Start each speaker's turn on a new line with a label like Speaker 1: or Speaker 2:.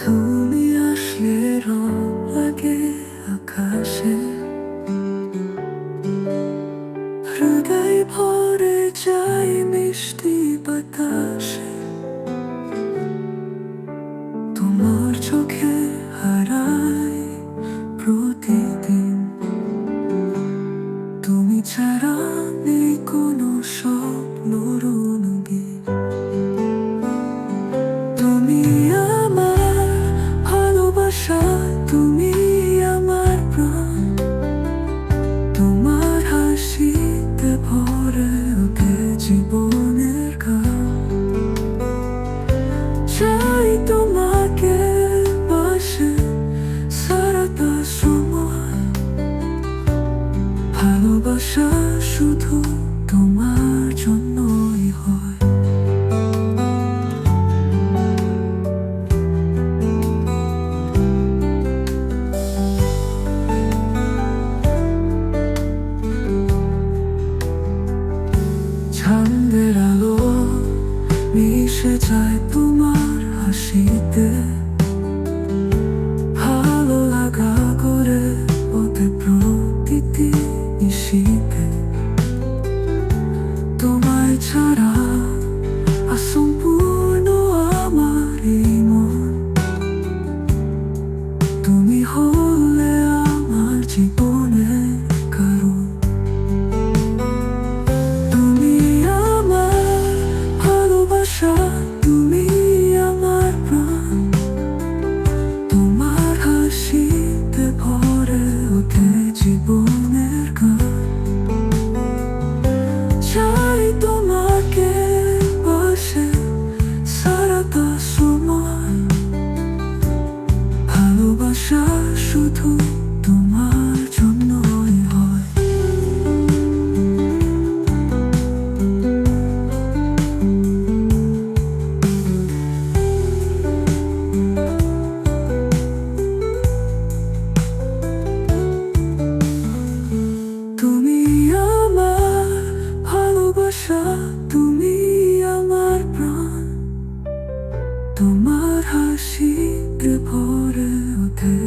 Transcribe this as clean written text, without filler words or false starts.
Speaker 1: তুমি আসলে রং লাগে আকাশে, হৃদয় ভরে যায় মিষ্টি বাতাসে। তোমার চোখে হারাই প্রতিদিন, তুমি ছাড়া নেই কোনো স্বপ্ন রঙিন। তুমি আমার ভালোবাসা, তুমি আমার প্রাণ, তোমার হাসিতে ভরে ওঠে জীবনের গান। চাই তোমাকে পাশে সারাটা সময়, ভালোবাসা শুধু তোমার জন্যই হয়। চাঁদের আলো মিশে যায় তোমার হাসিতে, ভালো লাগা করে ওঠে প্রতিটি নিশীথে। তোমায় ছাড়া অসম্পূর্ণ আমার এই মন, তুমি হলে আমার জীবনের কারণ। তুমি আমার ভালোবাসা, তুমি আমার প্রাণ, তোমার হাসিতে ভরে ওঠে জীবনের গান। চাই তোমাকে পাশে সারাটা সময়, ভালোবাসা শুধু তোমার জন্যই হয়। তুমি আমার ভালোবাসা, তুমি আমার প্রাণ, তোমার হাসিতে ভরে ওঠে